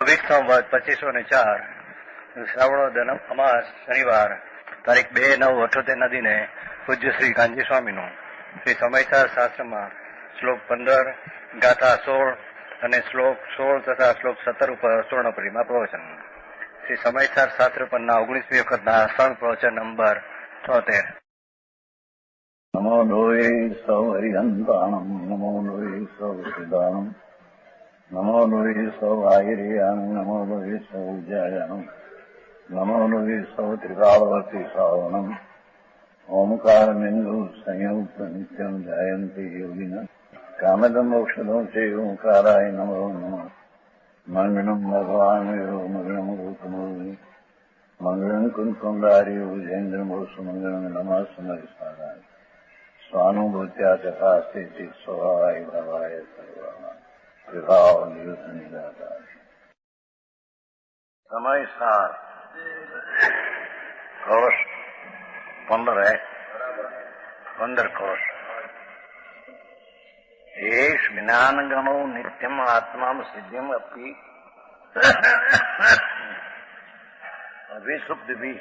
સંવત 2504 શ્રાવણોદન અમાસ શનિવાર તારીખ 2/9/78 દિને પૂજ્ય શ્રી કાંજી સ્વામીનું શ્રી સમયસાર શાસ્ત્રમાં શ્લોક 15, ગાથા 16 અને શ્લોક 16 તથા શ્લોક 17 ઉપર સ્વર્ણપરીમાં પ્રવચન. શ્રી સમયસાર શાસ્ત્ર પરના 19મી વખતના સ્વર્ણ પ્રવચન નંબર 73. નમો લોહી સૌ હરિહંતાણમ, નમો લોહી સૌ સિદ્ધાણમ, નમો લોહી સૌ આયર્યાન, નમો લોહી સૌ જયાન, નમો લોહી સૌ ત્રિકાળવતી શ્રાવણમ, ઓમકાર બિંદુ સંયુક્ત નિત્યમ જાયંતી યોગિન કામદમ મોક્ષદમ છે ઓંકારાય નમો નમઃ. મંગળમ ભગવાન મંગળમ ગૌતમોની મંગળમ કુંકુંડારી વિજેન્દ્રમોષ મંગળમ નમઃ સમયસારાય સ્વાનુભૂત્યા ચકાસ્તે સ્વભાવાય ભવાય સર્વા વિભાવ નિદાતા. સમયસાર કોષ 15 है, 15 कोष. एष ज्ञान गणो नित्यम आत्मा सिद्धिम अपनी अभिसुप्त भी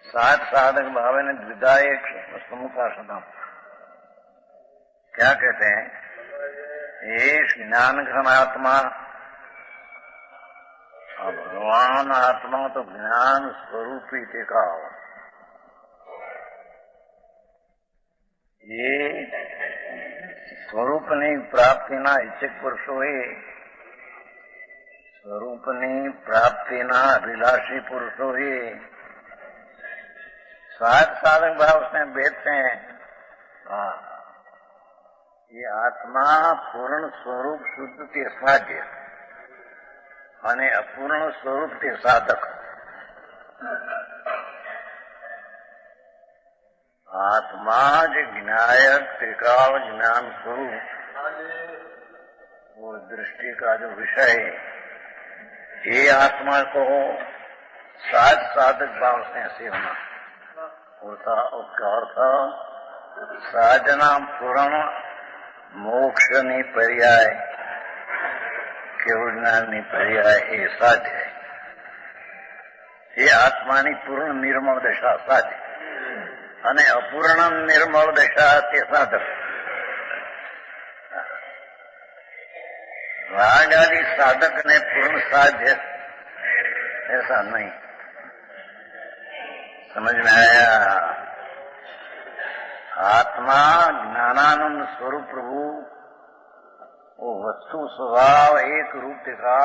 सात साधक भाव ने द्विदायक समुखा सदा. क्या कहते हैं? एष ज्ञान घन आत्मा, भगवान आत्मा तो ज्ञान स्वरूपी टिका. ये સ્વરૂપની પ્રાપ્તિના ઈચ્છક પુરુષોએ, સ્વરૂપની પ્રાપ્તિના અભિલાષી પુરુષોએ સાત સાધક ભાવ से બેઠે. ये आत्मा पूर्ण स्वरूप शुद्ध के साध्य અને અપૂર્ણ સ્વરૂપ તે સાધક. आत्मा जो ज्ञायक त्रिकाल ज्ञान स्वरूप, वो दृष्टि का जो विषय है, ये आत्मा को सात साधक भाव से सेवना होता. उसका अर्थ साधना पूर्ण मोक्ष ની પર્યાય, કેવળ જ્ઞાનની પર્યાય એ સાધ્ય. એ આત્માની પૂર્ણ નિર્મળ દશા સાધ્ય અને અપૂર્ણ નિર્મળ દશા તે સાધક. राग आदि साधक ने पूर्ण साध्य ऐसा नहीं. समझ में आया? आत्मा ज्ञानानंद स्वरूप प्रभु, वो वस्तु स्वभाव एक रूप दिखा.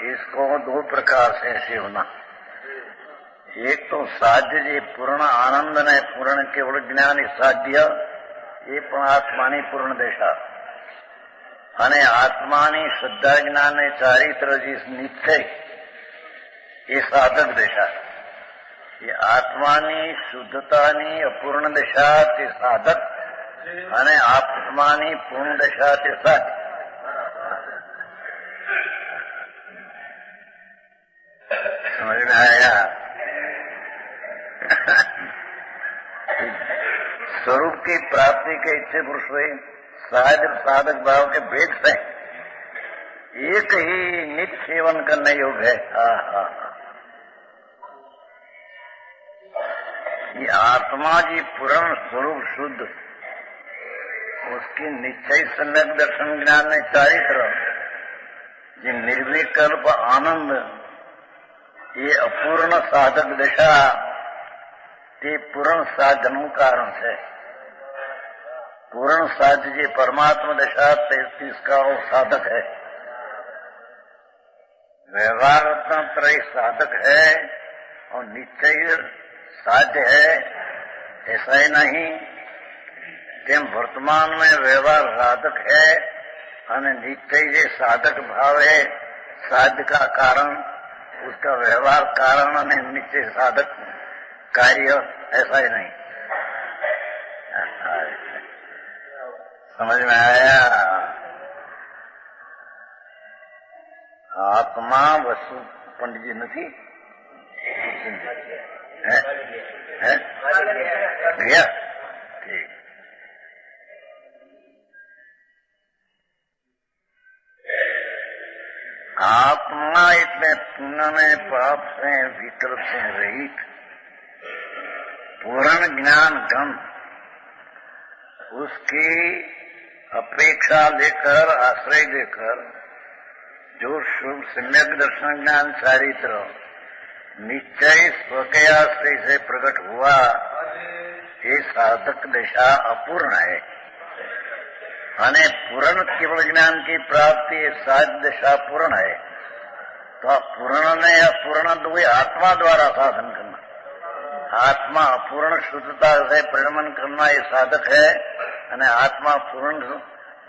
इसको दो प्रकार से सेवना. एक तो साध्य जे पूर्ण आनंद ने पूर्ण केवल ज्ञान साध्य, ये पण आत्मानी पूर्ण दशा. અને આત્માની શ્રદ્ધા જ્ઞાન ને ચારિત્ર જે નિશ્ચય, એ સાધક દશા. એ આત્માની શુદ્ધતાની અપૂર્ણ દશા તે સાધક અને આત્માની પૂર્ણ દશા તે સાધ્ય. સમજ में आया? स्वरूप की प्राप्ति के इच्छे पुरुष हुए साधक साधक भाव के भेद से एक ही नित्य सेवन करने योग्य है. ये आत्मा जी पूर्ण स्वरूप शुद्ध, उसकी निश्चय सम्यक दर्शन ज्ञान ने चारित्र, ये निर्विकल्प आनंद, ये अपूर्ण साधक दशा ते पूर्ण साधन कारण है. पूर्ण साध्य जी परमात्मा दशा इसका वो साधक है. व्यवहार त्रय साधक है और निश्चय साध्य है, ऐसा ही नहीं. तेम वर्तमान में व्यवहार साधक है और निश्चय जे साधक भाव है, साध्य का कारण, उसका व्यवहार कारण और निश्चय साधक कार्य, ऐसा ही नहीं. समझ में आया? आत्मा वस्तु पंडित जी नहीं है, गया ठीक. आत्मा इतने पुण्य पाप से विकृत से रहित पूर्ण ज्ञान गम उसकी अपेक्षा लेकर आश्रय लेकर जो शुभ सम्यक दर्शन ज्ञान चारित्र निश्चय स्वकयाश्रय से प्रकट हुआ, ये साधक दशा अपूर्ण है। અને પૂર્ણ કેવળ જ્ઞાન की प्राप्ति साध दशा पूर्ण है। तो पूर्ण ने अपूर्ण दो आत्मा द्वारा साधन करना, आत्मा अपूर्ण शुद्धता से परिणमन करना ये साधक है। અને आत्मा पूर्ण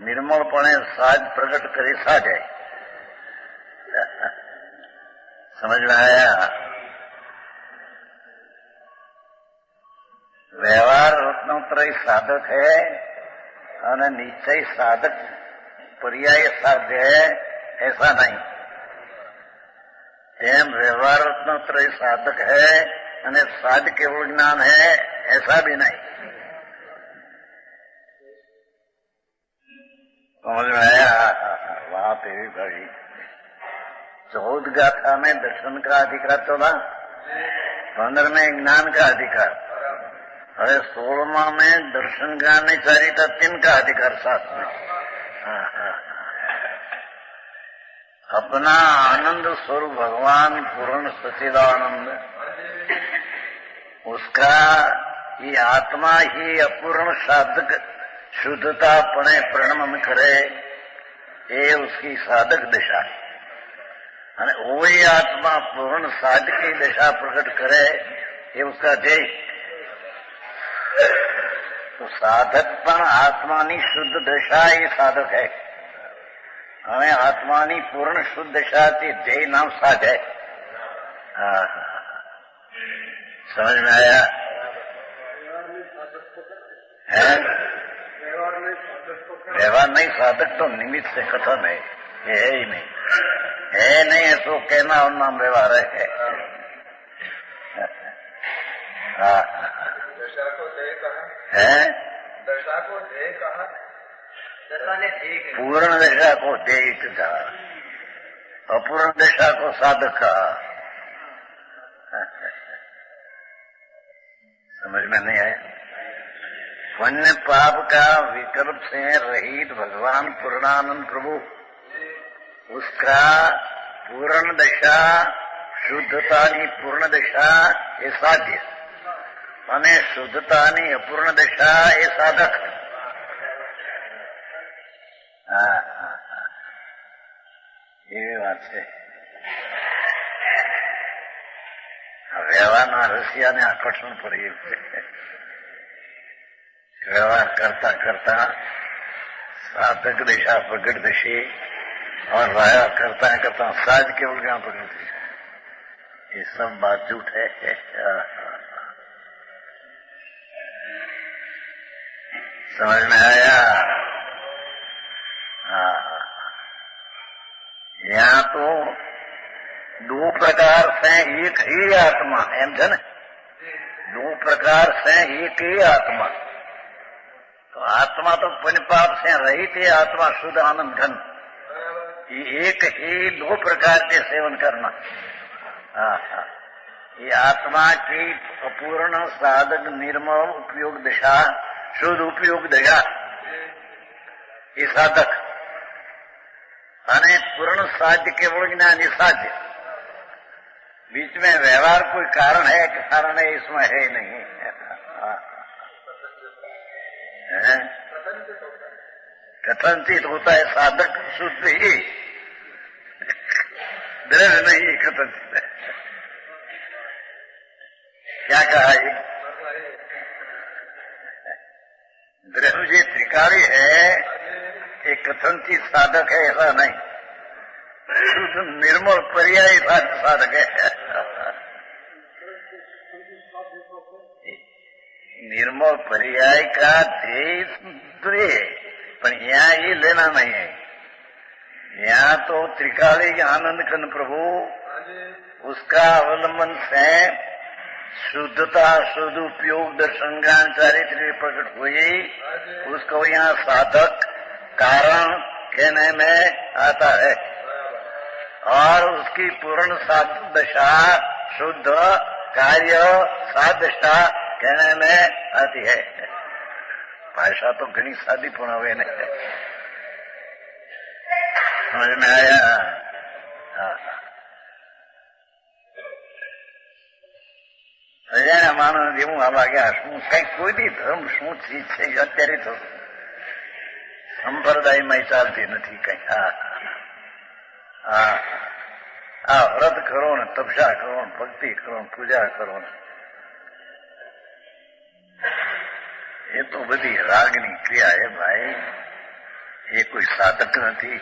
निर्मलपणे साध प्रकट करे साध है। समझ में आया? व्यवहार रत्नोत्तरी साधक है અને निश्चय साधक पर्याय साध्य है, ऐसा नहीं। તેમ व्यवहार रत्नोत्तरी साधक है અને साध केवल ज्ञान है, ऐसा भी नहीं। समझ में आया? बात एवी बड़ी 14 गाथा में दर्शन का अधिकार तो था, 15 में ज्ञान का अधिकार, अरे 16 में दर्शन ज्ञान नहीं चारिता 3 का अधिकार साथ में। अपना आनंद स्वरूप भगवान पूर्ण सच्चिदानंद, उसका ये आत्मा ही अपूर्ण साधक शुद्धतापणे परिणमन करे, ये उसकी साधक दशा। અને वही आत्मा पूर्ण साध की दशा प्रकट करे, ये उसका ध्येय। तो साधक पण आत्मानी शुद्ध दशा ये साधक है, અને आत्मानी पूर्ण शुद्ध दशा थी ध्येय नाम साध है। समझ में आया? व्यवहार नहीं, साधक तो निमित्त से कथन है, ये है ही नहीं। है नहीं है तो कहना और नाम व्यवहार है। दशा को ध्येय कहा है, दशा को ध्येय कहा, दशा ने ठीक है। पूर्ण दशा को ध्येय कहा, अपूर्ण दशा को साधक कहा। समझ में नहीं आया? पुण्य पाप का विकल्प से रहित भगवान पूर्णानंद प्रभु, उसका पूर्ण दशा शुद्धतानी पूर्ण दशा ये साध्य, અને શુદ્ધતાની અપૂર્ણ દશા એ સાધક। એવી વાત છે। વ્યવહારના રસિયાને આકર્ષણ પર એ વ્યવહાર કરતા કરતા साधक दशा प्रकट दशे और राया करता करता साध केवल ज्ञान प्रकट दशा, ये सब बात झूठ है। समझ में आया? यहाँ तो 2 प्रकार से एक ही आत्मा, एम है ना, 2 प्रकार से एक ही आत्मा। तो आत्मा तो पुण्य पाप से रहित है, आत्मा शुद्ध आनंद घन, ये एक ही 2 प्रकार के सेवन करना। ये आत्मा की अपूर्ण साधक निर्मल उपयोग दशा, शुद्ध उपयोग दशा, ये साधक, અને पूर्ण साध्य केवल ज्ञान ये साध्य। बीच में व्यवहार कोई कारण है कि कारण है, इसमें है नहीं। कथनचित होता है साधक शुद्ध ही, दृढ़ नहीं कथनचित है। क्या कहा है? दृढ़ जी त्रिकाली है, एक कथनचित साधक है, ऐसा नहीं। शुद्ध निर्मल पर्यायी साधक है। निर्मल पर्याय का ध्येय दूसरे, पर यहाँ ये लेना नहीं है। यहाँ तो त्रिकाली आनंद घन प्रभु, उसका अवलंबन से शुद्धता शुद्ध उपयोग दर्शन ज्ञान चारित्र प्रकट हुई, उसको यहाँ साधक कारण कहने में आता है। और उसकी पूर्ण दशा शुद्ध कार्य सादशा कहने में आती है। भाषा तो घनी सादी पुणावे ने समझ में आया। અજાણ્યા માણસ એવું આવા ગયા શું કઈ કોઈ બી ધર્મ શું ચીજ છે અત્યારે તો સંપ્રદાયમાં ચાલતી નથી કઈ। વ્રત કરો ને તપસ્યા કરો ને ભક્તિ કરો ને પૂજા કરો ને એ તો બધી રાગની ક્રિયા હે ભાઈ, એ કોઈ સાધક નથી।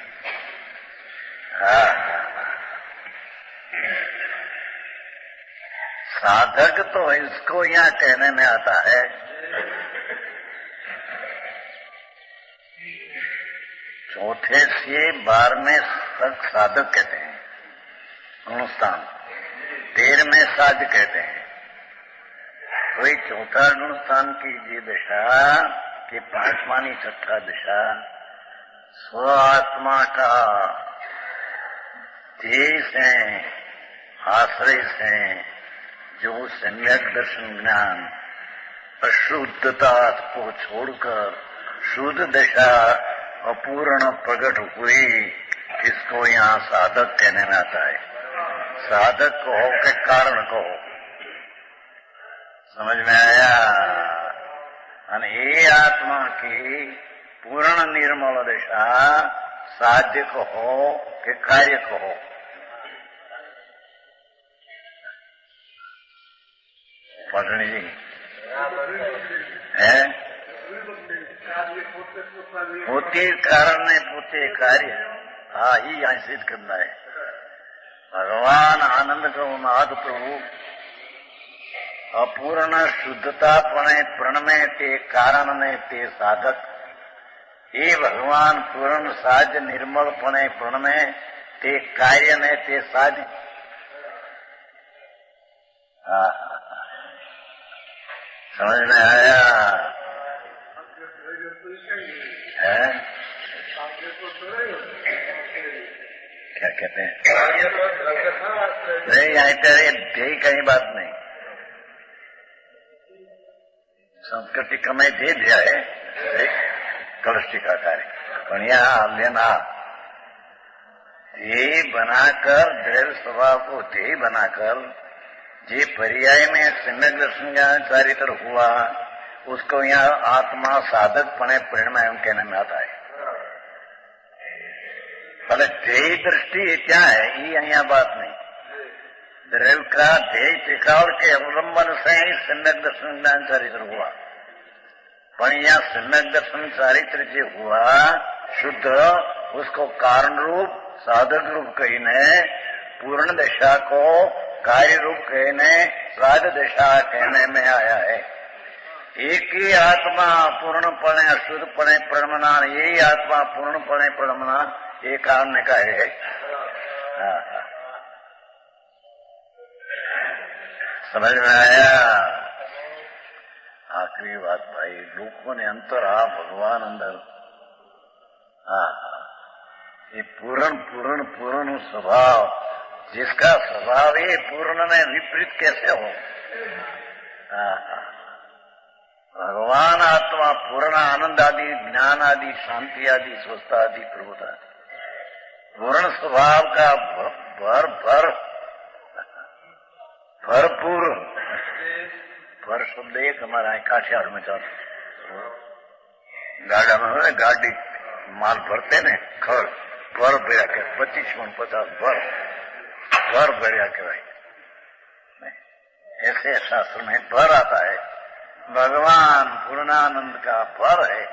साधक तो इसको यहाँ कहने में आता है चौथे से 12वें तक साधक कहते हैं गुणस्थान, 13वें साध कहते हैं। वही चौथा गुणस्थान की ये दशा कि 5वां छठा दशा स्व आत्मा का ध्येय से आश्रय से जो सम्यक दर्शन ज्ञान अशुद्धता को छोड़कर शुद्ध दशा अपूर्ण प्रकट हुई, इसको यहाँ साधक कहने में आता है। साधक कहो के कारण कहो, समझ में आया। અને એ આત્મા की पूर्ण निर्मल दशा साध्य कहो के कार्य कहो। पटनी जी है પોતે કારણ ને પોતે કાર્ય, હા એ અહીં સિદ્ધ કરना है। भगवान आनंद को नाथ प्रभु अपूर्ण शुद्धतापणे प्रणमे ते कारण ने ते साधक, ये भगवान पूर्ण साज निर्मलपणे प्रणमे ते कार्य ने ते साध। समझ में आया है? क्या कहते हैं? नहीं यहाँ तेरे यही कहीं बात नहीं, संस्कृत टीका में दे दिया है कलश टीका कार्य, पर यहाँ लेना ध्येय बनाकर दृढ़ स्वभाव को ध्येय बनाकर जे पर्याय में सम्यक दर्शन ज्ञान चारित्र हुआ उसको यहाँ आत्मा साधक पणे परिणय कहने में आता है। भले ध्येय दृष्टि क्या है ये यहाँ बात नहीं, द्रव्य का ध्येय त्रिकाल के अवलंबन से ही सम्यक दर्शन ज्ञान चारित्र हुआ, पर यहाँ सम्यक दर्शन चारित्र जो हुआ शुद्ध उसको कारण रूप साधक रूप कहने, पूर्ण दशा को कार्य रूप कहने, साध दशा कहने में आया है। एक ही आत्मा पूर्णपणे अशुद्धपणे प्रणमना, यही आत्मा पूर्णपणे प्रणमना ये कारण का है। समझ में आया? आखिरी बात भाई, लोगों ने अंतर आ भगवान अंदर ये पूर्ण स्वभाव, जिसका स्वभाव ये पूर्ण में विपरीत कैसे हो? भगवान आत्मा पूर्ण आनंद आदि ज्ञान आदि शांति आदि स्वस्थता आदि प्रभुता, पूर्ण स्वभाव का भरपूर भर शब्द एक हमारा काठियावाड़ में चलता, गाड़ा में गाड़ी माल भरते ने खड़ भर भर्या के 25 मन 50 भर भर्या के भाई, ऐसे शास्त्र में भर आता है। भगवान पूर्णानंद का भर है,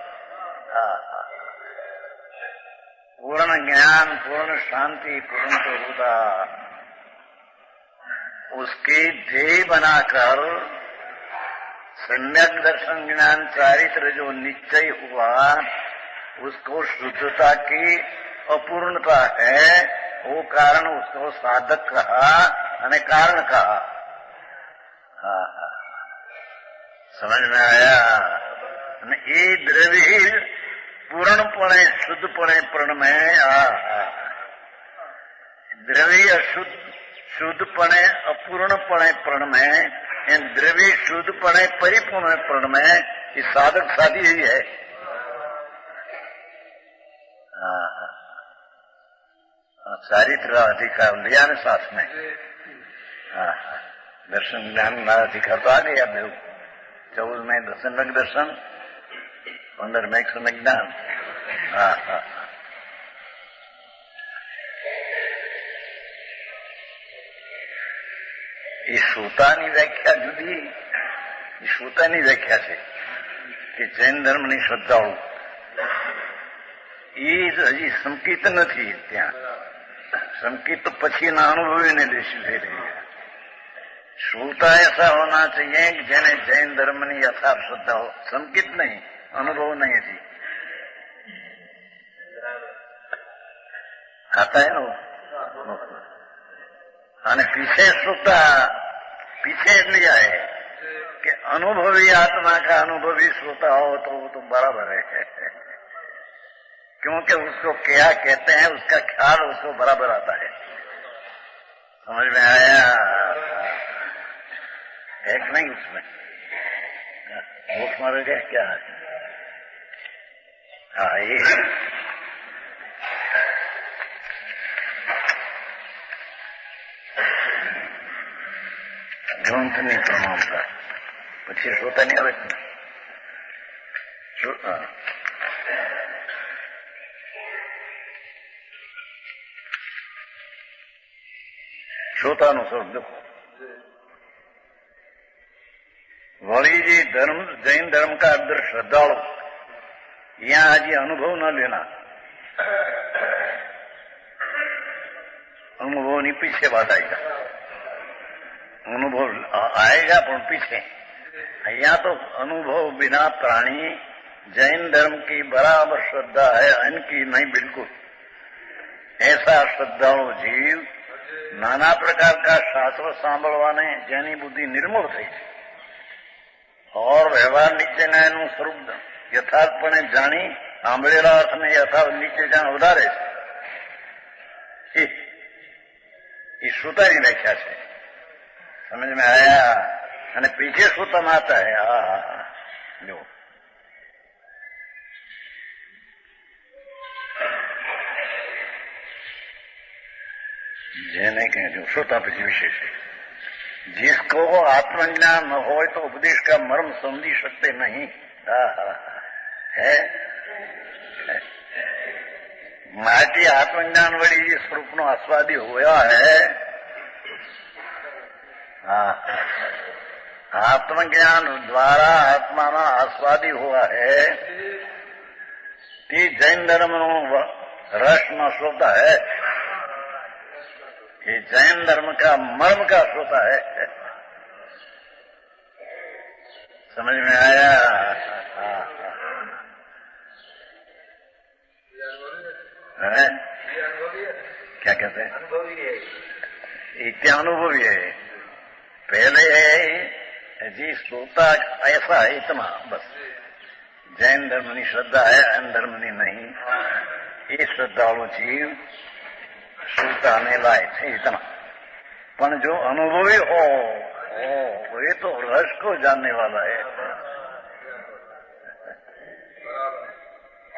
पूर्ण ज्ञान पूर्ण शांति पूर्ण प्रभुता, उसके ध्येय बनाकर सम्यक दर्शन ज्ञान चारित्र जो निश्चय हुआ उसको शुद्धता की अपूर्णता है, वो कारण उसको साधक कहा और कारण कहा। समझ में आया? ये द्रव्य पूर्णपणे शुद्धपणे प्रणमय દ્રવ્ય શુદ્ધપણે અપૂર્ણપણે પ્રણ में દ્રવ્ય શુદ્ધપણે પરિપૂર્ણ प्रण में ये साधक साधी ही है। चारित्र अधिकार लिया ने साथ में। दर्शन ज्ञान ना अधिकार तो आ गया देव 14 में दर्शन दर्शन 15 में समय ज्ञान। એ શ્રોતાની વ્યાખ્યા જુદી, એ શ્રોતાની વ્યાખ્યા છે કે જૈન ધર્મની શ્રદ્ધાળુ એ હજી સંકિત નથી ત્યાં, संकित पछीना अनुभवी ने देशी दे रही है। श्रोता ऐसा होना चाहिए कि जिन्हें जैन धर्म की यथार्थ श्रद्धा हो, संकित नहीं, अनुभव नहीं थी। आता है वो અને पीछे श्रोता पीछे लिया है कि अनुभवी आत्मा का अनुभवी श्रोता हो तो वो तो बराबर है, क्योंकि उसको क्या कहते हैं उसका ख्याल उसको बराबर आता है। समझ में आया है कि नहीं? उसमें भूख मर गया क्या है? हाँ ये ग्रंथ नहीं प्रमाणता પછી શ્રોતા नहीं આવે। श्रोता नो स्वरूप देखो। वही जी धर्म जैन धर्म का अंदर श्रद्धालु यहाँ आज अनुभव न लेना, अनुभव नहीं पीछे बात आएगा, अनुभव आएगा पर पीछे। यहाँ तो अनुभव बिना प्राणी जैन धर्म की बराबर श्रद्धा है, इनकी नहीं बिल्कुल। ऐसा श्रद्धालु जीव नाना प्रकार का शास्त्र सांभळवाने जेनी बुद्धि निर्मूल थई छे और व्यवहार नीचे નું સ્વરૂપ યથાર્થપણે જાણી સાંભળેલા અર્થને યથાર્થ નીચે જાણ વધારે છે। ये श्रोता की व्याख्या है। समझ में आया? અને पीछे श्रोता में आता है जो જેને કે जो श्रोता પછી विशेष है, जिसको आत्मज्ञान न हो तो उपदेश का मर्म समझी सकते नहीं है। माटी आत्मज्ञान वળી જે સ્વરૂપનો આસ્વાદી હોયા है, आत्मज्ञान द्वारा आत्मा आस्वादी हुआ है, તે જૈન ધર્મ रस न श्रोता है, ये जैन धर्म का मर्म का श्रोता है। समझ में आया? है? क्या कहते हैं? इतना अनुभवी है। पहले है जी श्रोता ऐसा है इतना बस, जैन धर्म की श्रद्धा है, अन्य धर्म की नहीं। ये श्रद्धालु जीव श्रोता ने लाए थे इतना, पर जो अनुभवी हो ये तो रस को जानने वाला है।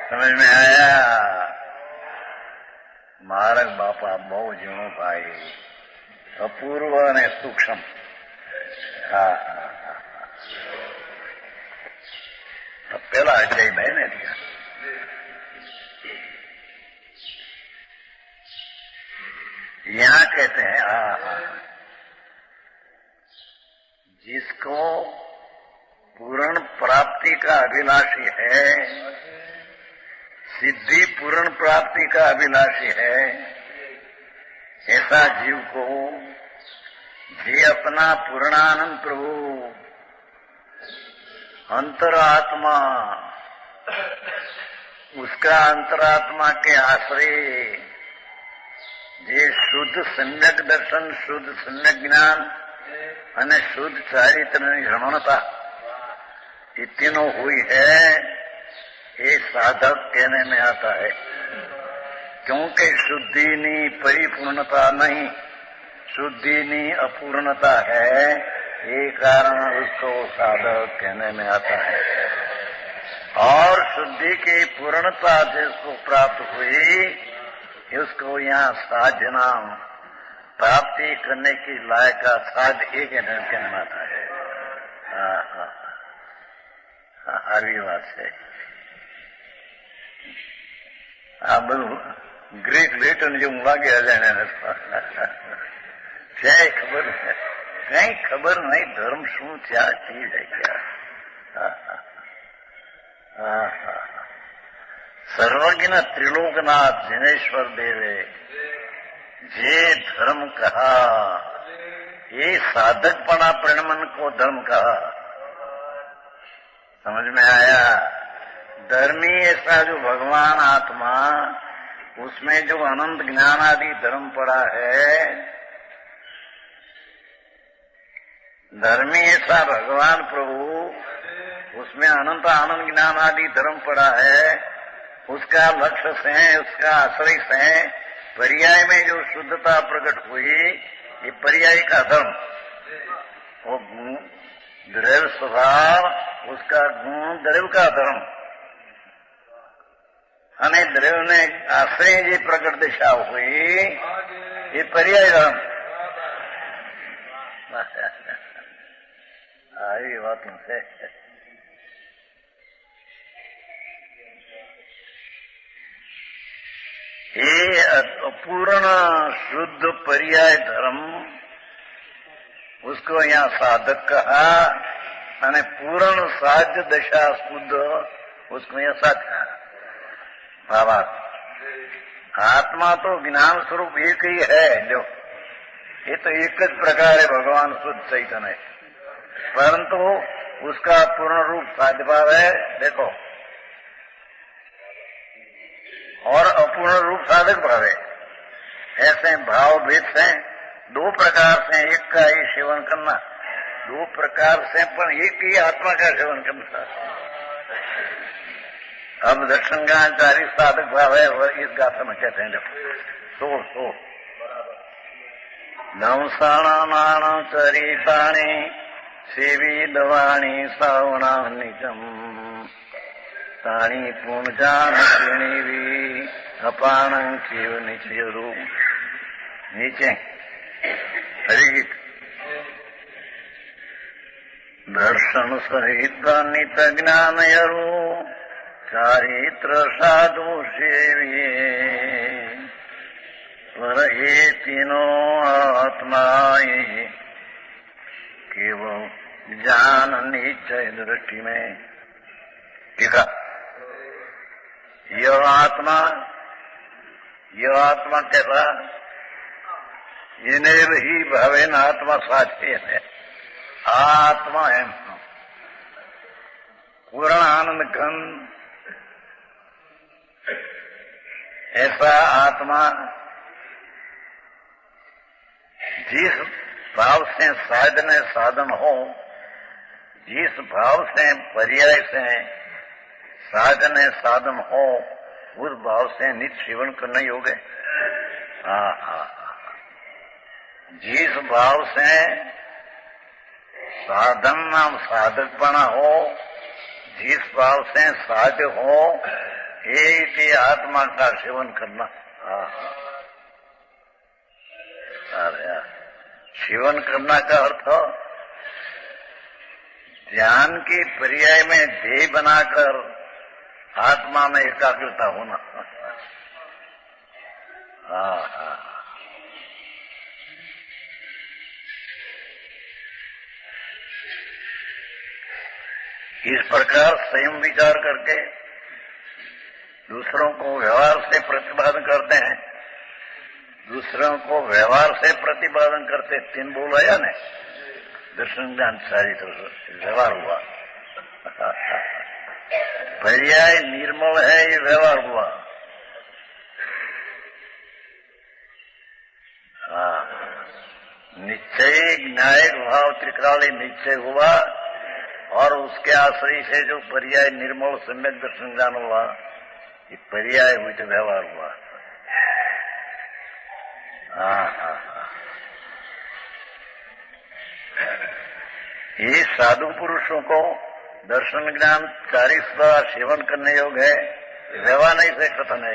समझ में आया? महाराज बापा बहु जीणो भाई अपूर्व ने सूक्ष्म। तो पहला अध्याय मैंने दिया। यहाँ कहते हैं जिसको पूर्ण प्राप्ति का अभिलाषी है, सिद्धि पूर्ण प्राप्ति का अभिलाषी है, ऐसा जीव को जी अपना पूर्णानंद प्रभु अंतरात्मा, उसका अंतरात्मा के आश्रय જે શુદ્ધ સમ્યક દર્શન, શુદ્ધ સમ્યક જ્ઞાન અને શુદ્ધ ચારિત્રની રમણતા ये तीनों हुई है, ये साधक कहने में आता है। क्योंकि शुद्धि नी परिपूर्णता नहीं, शुद्धि नी अपूर्णता है, ये कारण उसको साधक कहने में आता है। और शुद्धि की पूर्णता जिसको प्राप्त हुई, उसको यहाँ साधना प्राप्ति करने की लायक का साध एक कहने में आता है। આવી વાત છે। આ બધું ગ્રીક લેટન જેવું લાગે અજાણે ક્યાંય ખબર નહીં ધર્મ શું થયા થઈ જાય। સર્વજ્ઞ ત્રિલોકનાથ जिनेश्वर देवे जे धर्म कहा, ये साधकपणा प्रणमन को धर्म कहा। समझ में आया? धर्मी ऐसा जो भगवान आत्मा, उसमें जो अनंत ज्ञान आदि धर्म पड़ा है, धर्मी ऐसा भगवान प्रभु, उसमें अनंत आनंद ज्ञान आदि धर्म पड़ा है, उसका लक्ष्य से, उसका आश्रय से पर्याय में जो शुद्धता प्रकट हुई, ये पर्याय का धर्म, वो द्रव्य स्वभाव, उसका गुण द्रव्य का धर्म, અને દ્રવ્યને આશ્રય જે પ્રગટ દિશા हुई, ये पर्याय धर्म। આવી વાતો છે। ये अपूर्ण शुद्ध पर्याय धर्म, उसको यहाँ साधक कहा, અને पूर्ण साध्य दशा शुद्ध, उसको यहाँ साध कहा। बाबा आत्मा तो ज्ञान स्वरूप एक ही है, जो ये तो एक ज प्रकार है भगवान शुद्ध चैतन्य है, परंतु उसका पूर्ण रूप साध्य भाव है। देखो, और अपूर्ण रूप साधक भाव है। ऐसे भाव भेद से दो प्रकार से एक का ही सेवन करना, दो प्रकार से पर एक ही आत्मा का सेवन करना। अब दर्शन ज्ञानचारी साधक भाव है, वह इस गाथा में कहते हैं। तो नवसाणा नाण चरिताणी सेवी दवाणी सावणा निजम ताणी पुंजान श्रेणीवी अपाण जीव निचय रूप। नीचे हरिगीत दर्शन सहित नित ज्ञान यरू चारित्र साधु सेविये पर ये तीनों आत्मा केवल ज्ञान निश्चय दृष्टि में। ठीक है, यह आत्मा कैसा, इन्हें ही भावेन आत्मा साध्य है। आत्मा है पूर्ण आनंद घन, ऐसा आत्मा जिस भाव से साधन हो, जिस भाव से पर्याय से साधन हो, उस भाव से नित्य सेवन करना योग है। जिस भाव से साधन नाम साधकपना हो, जिस भाव से साध्य हो, एक ही आत्मा का सेवन करना। सेवन करना का अर्थ ध्यान के पर्याय में ध्येय बनाकर आत्मा में एकाग्रता होना। इस प्रकार स्वयं विचार करके दूसरों को व्यवहार से प्रतिपादन करते हैं, दूसरों को व्यवहार से प्रतिपादन करते। तीन बोलाया ने, दर्शन ज्ञान सारी तरह व्यवहार हुआ। पर्याय निर्मल है, ये व्यवहार हुआ। निश्चय न्यायिक भाव त्रिकाली निश्चय हुआ, और उसके आश्रय से जो पर्याय निर्मल सम्यक दर्शन ज्ञान हुआ, ये पर्याय हुई तो व्यवहार हुआ। हाँ हाँ हाँ। ये साधु पुरुषों को दर्शन ज्ञान चारित्र द्वारा सेवन करने योग्य है, व्यवहार नहीं से कथन है।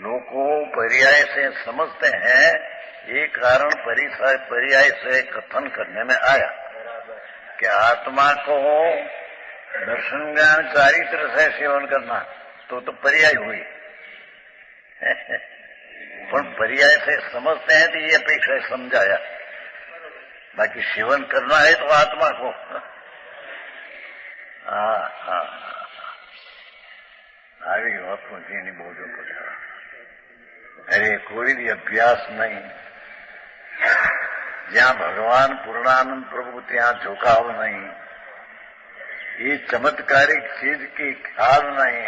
लोगों पर्याय से समझते हैं, ये कारण पर्याय से कथन करने में आया कि आत्मा को दर्शन ज्ञान चारित्र से सेवन करना तो पर्याय हुई। पर पर्याय से समझते हैं तो ये अपेक्षा समझाया, बाकी सेवन करना है तो आत्मा को। આવી વાતો જેની બોજો પડ્યા, અરે કોઈ બી અભ્યાસ નહીં, જ્યાં ભગવાન પૂર્ણાનંદ પ્રભુ ત્યાં ઝુકાવ નહીં, ये चमत्कारिक चीज की ख्याल नहीं।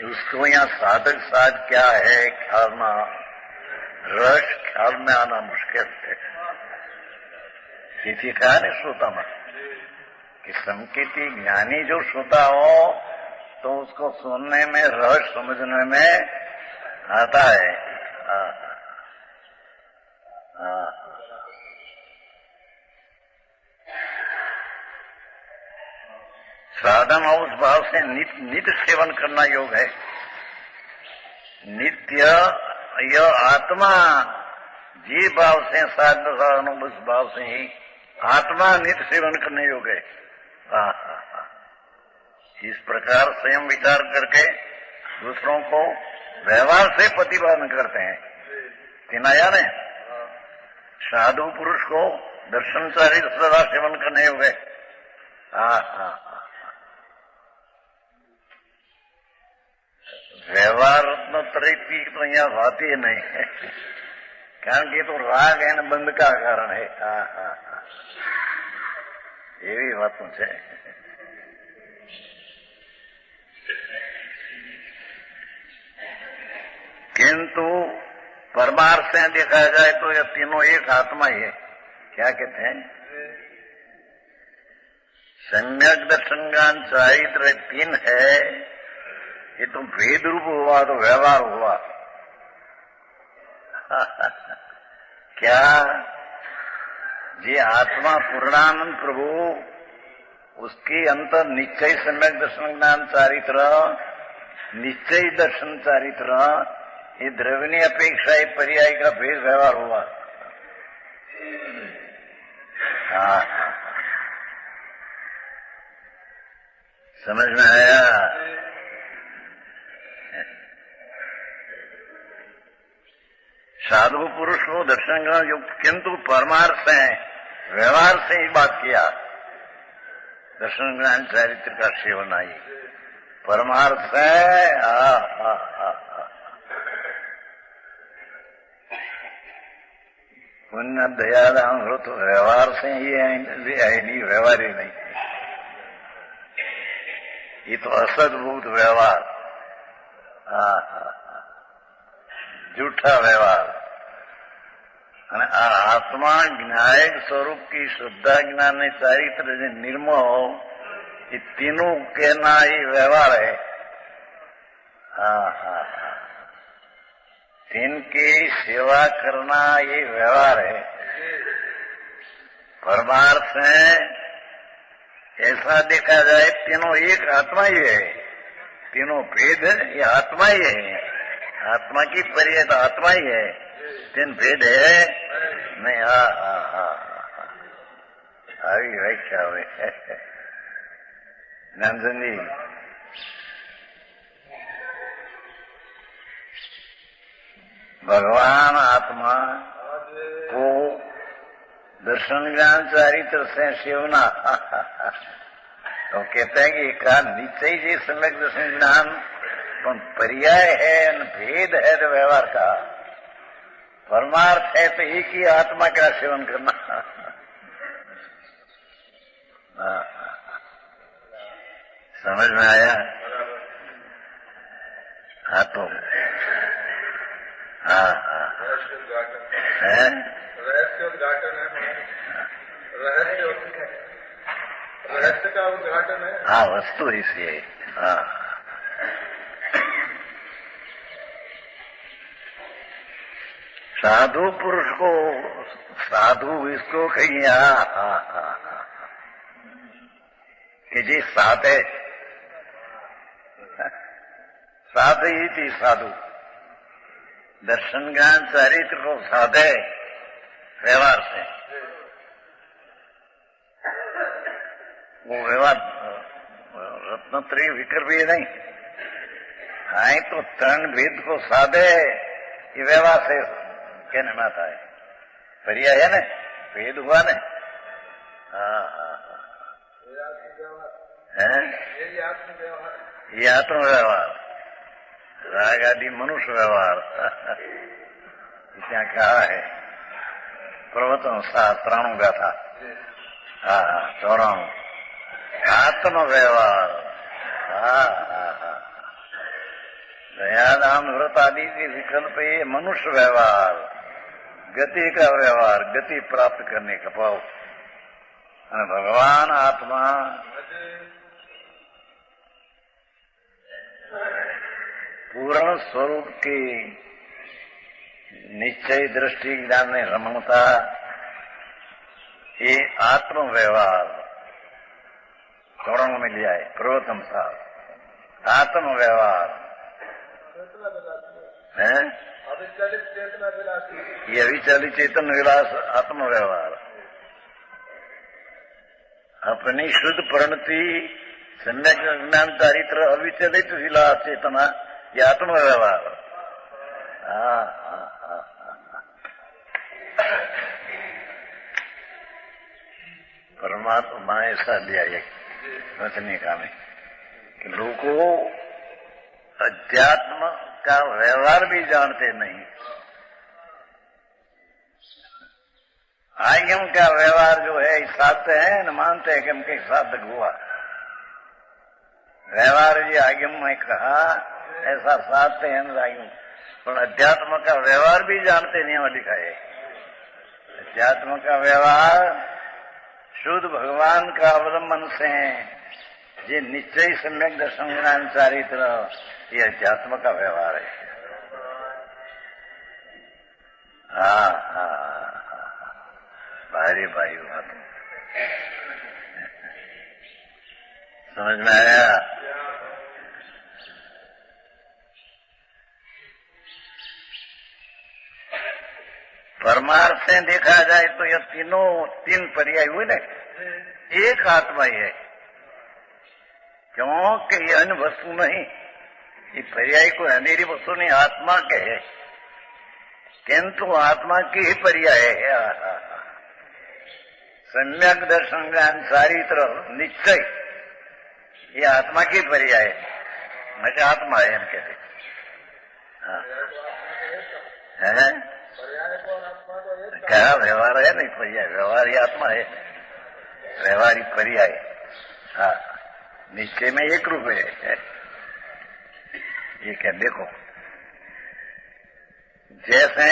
उसको यहाँ साधक साध क्या है ख्याल में, रस ख्याल में आना मुश्किल है। किसी कहा नहीं श्रोता में कि संकेती ज्ञानी जो श्रोता हो तो उसको सुनने में रस समझने में आता है। साधन और उस भाव से नित्य सेवन करना योग है। नित्य यह आत्मा जी भाव से साधन उस भाव से ही आत्मा नित्य सेवन करने योग है। इस प्रकार स्वयं विचार करके दूसरों को व्यवहार से प्रतिपादन करते हैं। तिनाया ने साधु पुरुष को दर्शन चारित्र सदा सेवन करने योग है। व्यवहार तरीकी तो यहाँ होती ही नहीं है, कारण कि तो राग है न बंद का कारण है। एवी बातों से किंतु परमार्थ से देखा जाए तो यह तीनों एक आत्मा ही है। क्या कहते हैं? सम्यक दर्शन ज्ञान चारित्र तीन है, ये तो भेद रूप हुआ तो व्यवहार हुआ। क्या जी आत्मा पूर्णानंद प्रभु उसकी अंतर निश्चय सम्यक दर्शन ज्ञान चारित्र, निश्चय दर्शन चारित्र, ये द्रव्यनी अपेक्षा ये पर्याय का भेद व्यवहार हुआ। समझ में आया? साधु पुरुष को दर्शन ज्ञान युक्त, किंतु परमार्थ से व्यवहार से ही बात किया। दर्शन ज्ञान चारित्र का सेवन आई परमार्थ से। पुण्य दया दान हो तो व्यवहार से ही है, नहीं व्यवहार ही नहीं। ये तो असद्भूत व्यवहार, झूठा व्यवहार। आत्मा ज्ञायक स्वरूप की श्रद्धा ज्ञान चारित्र निर्मो ये तीनों के ना ही व्यवहार है। तीन की सेवा करना ये व्यवहार है। परमार्थ में ऐसा देखा जाए तीनों एक आत्मा ही है, तीनों भेद ये आत्मा ही है। आत्मा की पर्याय तो आत्मा ही है, तीन भेद है नहीं। આવી વ્યાખ્યા હોય નંદનજી। भगवान आत्मा को दर्शन ज्ञान चारित्र से सेवना तो कहते हैं कि एक निश्चय जी सम्यक दर्शन ज्ञान तो पर्याय है, भेद है तो व्यवहार का। परमार्थ है तो एक ही आत्मा का सेवन करना। समझ में आया? हाँ तो रहस्य का उद्घाटन है। हाँ, वस्तु इसी है। हाँ, साधु पुरुष को साधु इसको कहीं कि जी साधे साध ही थी साधु दर्शन ज्ञान चरित्र को साधे व्यवहार से वो व्यवहार रत्नत्रय विकर भी नहीं आए तो तरण भेद को साधे ये व्यवहार से कहने में आता है। पर्याय है ना, भेद हुआ ना। हाँ हाँ है ये आत्म व्यवहार, राग आदि मनुष्य व्यवहार। क्या कहा है प्रवचन शास्त्राणु गाथा। हाँ 94 आत्म व्यवहार। दयादान व्रत आदि के विकल्प ये मनुष्य व्यवहार, गति का व्यवहार, गति प्राप्त करने का भाव। भगवान आत्मा पूर्ण स्वरूप की निश्चय दृष्टि ज्ञान में रमणता, ये आत्म व्यवहार चौड़ों में लिया है प्रवचन साहब। आत्म व्यवहार है ये अविचलित चेतन विलास आत्म व्यवहार। अपनी शुद्ध प्रणति सम्यक ज्ञान चारित्र अविचलित विलास चेतना ये आत्म व्यवहार। परमात्मा ऐसा दिया एक वचने का में कि लोगों अध्यात्म का व्यवहार भी जानते नहीं, आयम का व्यवहार जो है साधते हैं न मानते हैं कि हमके साधक हुआ व्यवहार। जी आयम में कहा ऐसा साधते हैं न आयम, पर अध्यात्म का व्यवहार भी जानते नहीं वहां लिखा है। अध्यात्म का व्यवहार शुद्ध भगवान का अवलंबन से है, ये निश्चय सम्यक दर्शन ज्ञान चारित्र ये अध्यात्म का व्यवहार है। हाँ भारी भाई बात समझ में आया। परमार्थ से देखा जाए तो यह तीन पर्याय हुए ना, एक आत्मा ही है। क्योंकि ये अन्य वस्तु नहीं, ये पर्याय को अंधेरी वस्तु नहीं आत्मा के है, किंतु आत्मा की ही पर्याय है। सम्यक दर्शन ज्ञान चारित्र निश्चय ये आत्मा की पर्याय है। मैं आत्मा है हम कहते हैं। क्या व्यवहार है नहीं पर्याय, व्यवहार ही आत्मा है, व्यवहारिक पर्याय। हाँ निश्चय में एक रूप है। ये क्या देखो, जैसे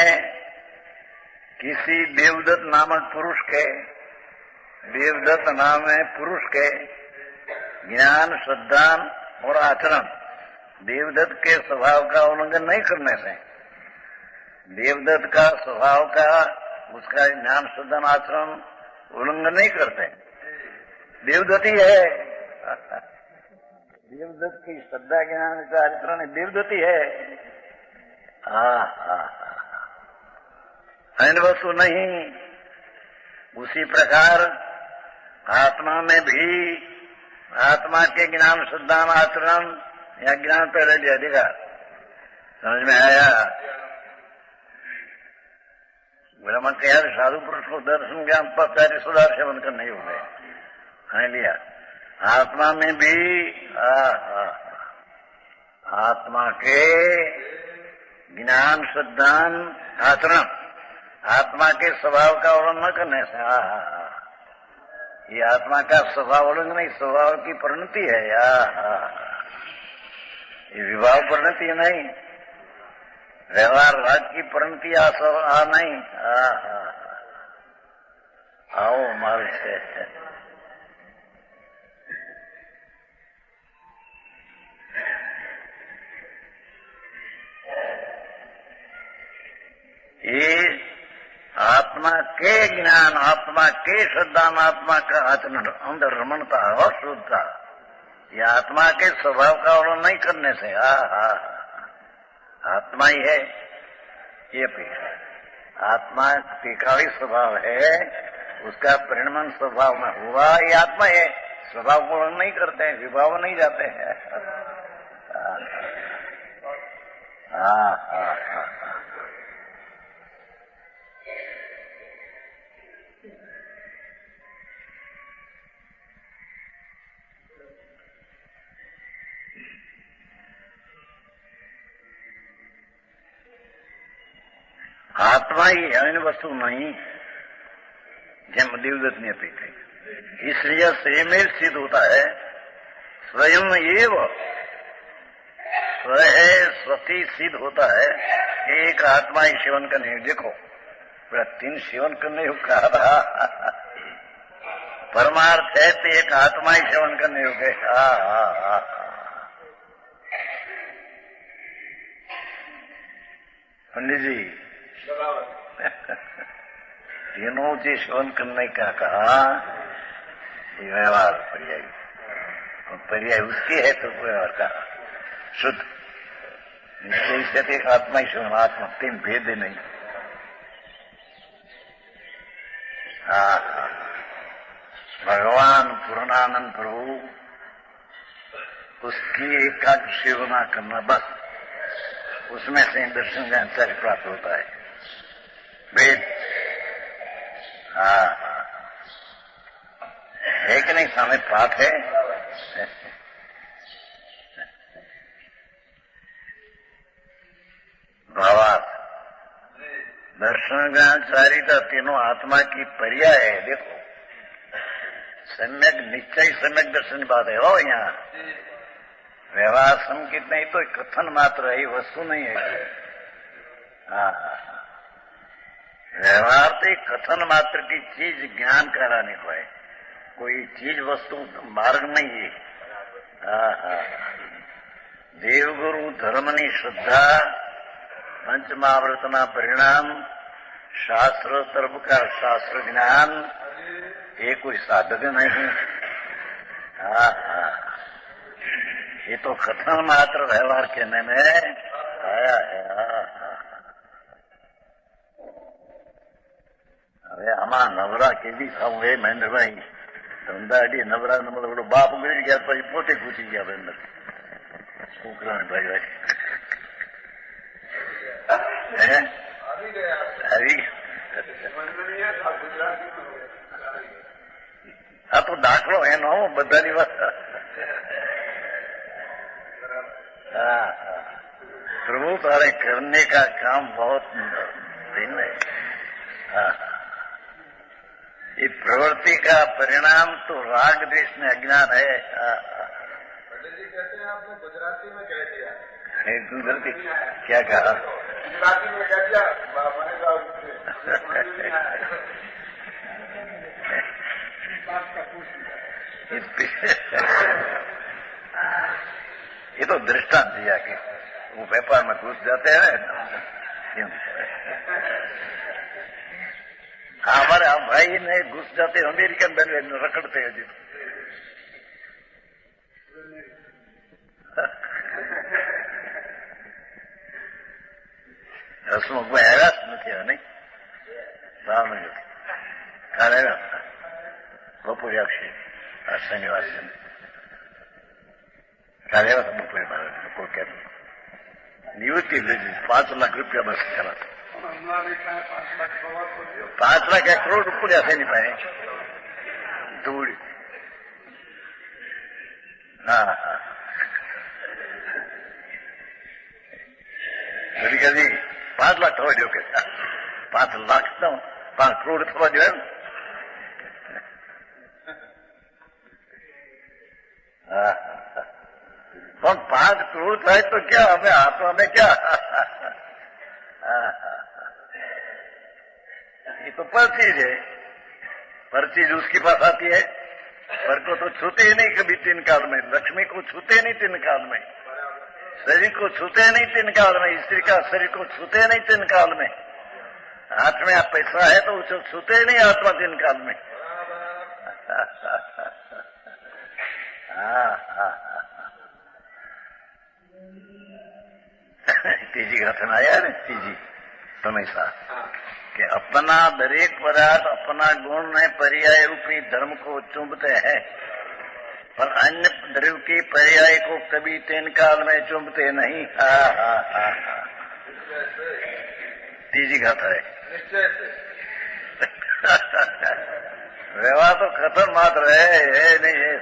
किसी देवदत्त नामक पुरुष के, देवदत्त नाम है पुरुष के ज्ञान श्रद्धा और आचरण देवदत्त के स्वभाव का उल्लंघन नहीं करने से, देवदत्त का स्वभाव का उसका ज्ञान श्रद्धा आचरण उल्लंघन नहीं करते, देवदत्त ही है। देवदत्त की श्रद्धा ज्ञान का आचरण देवदत्त ही है। अन्य वस्तु नहीं। उसी प्रकार आत्मा में भी आत्मा के ज्ञान श्रद्धा आचरण या ज्ञान पहले लिया अधिकार समझ में आया। ब्रह्म के यार साधु पुरुष को दर्शन ज्ञान पर पहले सुधार सेवन कर नहीं हो गए लिया। आत्मा में भी आत्मा के ज्ञान श्रद्धा आचरण आत्मा के स्वभाव का उल्लंघन करने से ये आत्मा का स्वभाव उल्लंघन नहीं, स्वभाव की परिणति है। ये विभाव परिणति नहीं, व्यवहार राज की परिणति नहीं। आओ माल से के ज्ञान, आत्मा के श्रद्धा, आत्मा का अंदर रमणता और शुद्धता, ये आत्मा के स्वभाव का वर्णन नहीं करने से आत्मा ही है ये अपेक्षा। आत्मा टीकावी स्वभाव है, उसका परिणमन स्वभाव में हुआ, ये आत्मा है। स्वभाव को वर्णन नहीं करते हैं, विभाव नहीं जाते हैं। आत्मा ही अन्य वस्तु नहीं, जब देवदत्त अपेक्षा। इसलिए स्वयं सिद्ध होता है, स्वयं एव स्वती सिद्ध होता है। एक आत्मा ही सेवन करने, देखो पूरा 3 सेवन करने को कहा था। परमार्थ है तो एक आत्मा ही सेवन करने को गए। पंडित जी तीनों जी सेवन करने का कहा, व्यवहार पर्याय, पर्याय उसकी है तो व्यवहार का शुद्ध निश्चय से एक आत्मा ही सेवन, आत्मा 3 भेद नहीं। भगवान पूर्णानंद प्रभु, उसकी एकाग्र सेवना करना, बस उसमें से दर्शन ज्ञान कार्य प्राप्त होता है। वेद है कि नहीं, सामने पाठ है। भावार्थ दर्शन ज्ञान चारिता तीनों आत्मा की पर्याय है। देखो सम्यक निश्चय सम्यक दर्शन बात है हो, यहाँ व्यवहार संकेत नहीं तो कथन मात्र है, वस्तु नहीं है। व्यवहार तो कथन मात्र की चीज ज्ञान कराने को है, कोई चीज वस्तु मार्ग नहीं है। देवगुरु धर्मनी श्रद्धा, पंचमावृतना परिणाम, शास्त्र तरफ का शास्त्र ज्ञान, ये कोई साधक नहीं। ये तो कथन मात्र व्यवहार कहने में आया है। હવે આમાં નવરા કેવી ખાવું એ મહેન્દ્રભાઈ ધંધાડી નવરા નંબર બાપ ગળી ગયા પછી પોતે ઘૂસી ગયા અંદર છોકરા ભાઈ આ તો દાખલો એનો બધાની વાત। प्रभु तारे करने का काम बहुत भिन्न है। ये प्रवृत्ति का परिणाम तो राग द्वेष में अज्ञान है। पंडित जी कहते हैं आपने गुजराती में कह दिया। गुजराती क्या कहा? गुजराती में कह दिया। ये तो दृष्टांत दिया कि वो व्यापार में घुस जाते हैं। हमारे भाई ने घुस जाते अमेरिकन रेलवे में रखड़ते हैं जी। हसमुख में हैरास નથી नहीं સામે કાલે બપોરે આવશે આ શનિવાર છે કાલે બપોરે લોકો કે નિવૃત્તિ લીધી 5 લાખ રૂપિયા બસ ચલા 5 લાખ 1 કરોડ રૂપિયા છે ની પાસે ધૂળ। હા કદી કદી 5 લાખ થવા દો કે 5 લાખ તો 5 કરોડ થવા દો એમ। પણ 5 કરોડ થાય તો क्या हमें हाथों में क्या। ये तो पर चीज है, पर चीज उसके पास आती है। पर को तो छूते ही नहीं कभी 3 काल में, लक्ष्मी को छूते नहीं 3 काल में, शरीर को छूते नहीं 3 काल में, स्त्री का शरीर को छूते नहीं 3 काल में। हाथ में आप पैसा है तो उसे सुते नहीं आत्मा दिन काल में। तीजी घटना आया ने तीजी हमेशा कि अपना दरेक पदार्थ अपना गुण ने पर्याय रूपी धर्म को चुंबते हैं, पर अन्य द्रव्य के पर्याय को कभी तीन काल में चुंबते नहीं। तीजी गाथा है। व्यवहार तो खत्म मात्र है नहीं है।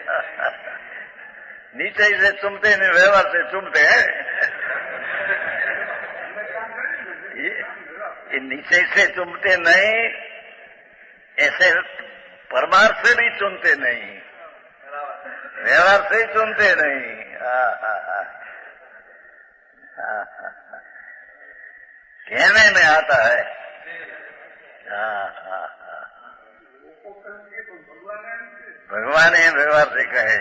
नीचे से चुमते नहीं, व्यवहार से चुमते हैं। ये नीचे से चुमते नहीं, ऐसे परमार्थ से भी चुमते नहीं, व्यवहार से चुमते नहीं। कहने में आता है। भगवान ही व्यवहार से कहे,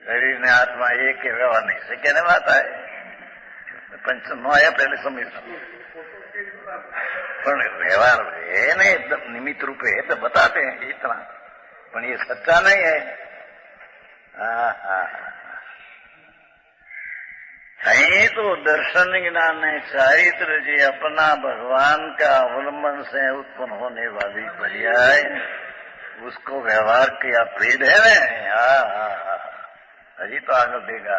शरीर ने आत्मा एक के व्यवहार नहीं से कहने में आता है। पंच नो आया पहले समझ पर व्यवहार है नहीं, निमित्त रूप है तो बताते हैं इतना, पर ये सच्चा नहीं है। कहीं तो दर्शन ज्ञान है चारित्र जी अपना भगवान का अवलंबन से उत्पन्न होने वाली पर्याय, उसको व्यवहार किया भेद है ना। अजी तो आगे देगा।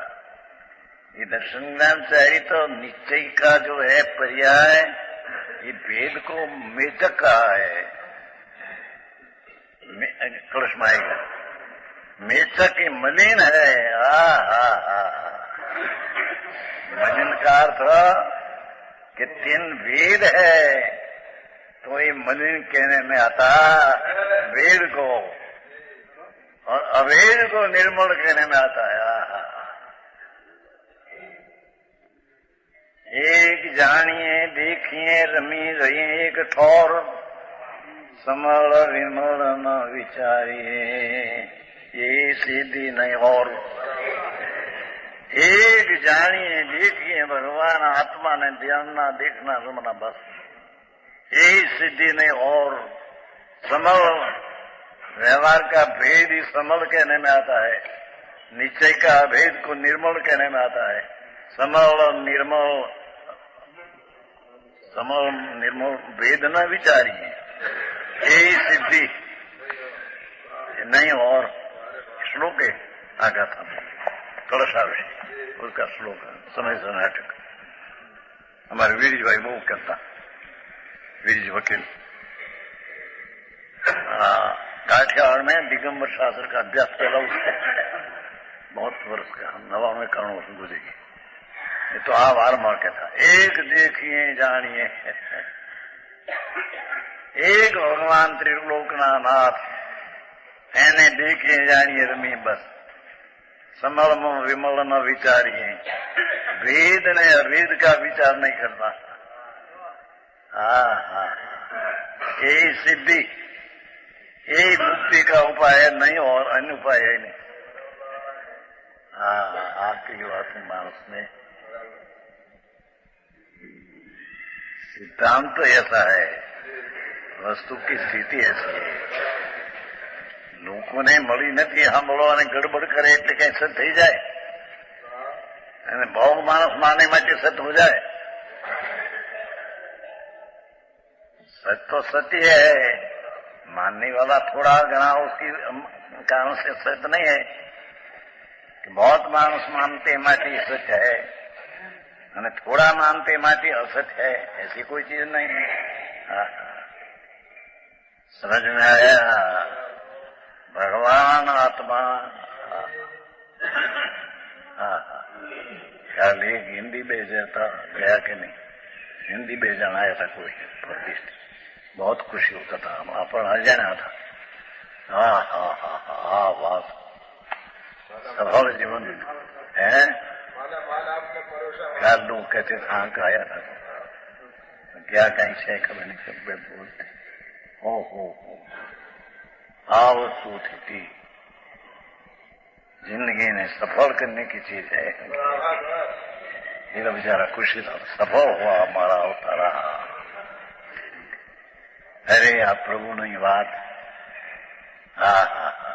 ये दर्शन ज्ञान चारित्र निश्चय का जो है पर्याय, ये भेद को मेचक कहा है। कलश में आएगा मेचक ही मलिन है। मलिन का अर्थ कि तीन वेद है, तो ये मलिन कहने में आता वेद को, और अवेद को निर्मल कहने में आता है। एक जानिए देखिए रमी रही एक ठौर, समल विमल न विचारिए ये सिद्धि नहीं और। एक जानिए देखिए भगवान आत्मा ने ध्यानना देखना सुनना, बस यही सिद्धि नहीं और। समल व्यवहार का भेद ही समल कहने में आता है, निश्चय का भेद को निर्मल कहने में आता है। समल निर्मल, समल निर्मल भेद न विचारिए यही सिद्धि नहीं और। श्लोक है आगा था कलशावे, उसका श्लोक समय से नाटक हमारे वीरजी भाई वो करता, वीरजी वकील काठियावाड़ में दिगंबर शास्त्र का अभ्यास चला उसको बहुत वर्ष का, 99 करोड़ वर्ष गुजरेगी। ये तो आवार मौके था। एक देखिए जानिए, एक भगवान त्रिलोकनाथ एने देखिए जानिए रमी, बस समल विमल न विचारिए। वेद ने अवेद का विचार नहीं करना। यही सिद्धि, यही मुक्ति का उपाय है, नहीं और अन्य उपाय है नहीं। आपकी बात मानस में सिद्धांत तो ऐसा है, वस्तु की स्थिति ऐसी है। लोगों ने मળી નથી સાંભળો અને ગડબડ કરે એટલે કઈ સત થઈ જાય, અને ભોગ માણસ માને માટે સત हो जाए। सच तो सत्य है, मानने वाला थोड़ा घना उसकी कारण से सत्य नहीं है कि बहुत मानस मानते माटी सत्य है और थोड़ा मानते माटी असत्य है, ऐसी कोई चीज नहीं है। समझ में आया? भगवान आत्मा ख्याल एक हिंदी भेजा गया कि नहीं, हिंदी भेजन आया था कोई परदेश, बहुत खुशी होता था, अपन आ जाना था। वाह सफल जीवन है। क्या लोग कहते हाँ का आया था, क्या कहीं से खबर नहीं, सब बोलते हो वस्तु थी जिंदगी ने सफल करने की चीज है। ये बेचारा खुशी था, सफल हुआ हमारा अवतारा। अरे आ प्रभुની વાત હા હા હા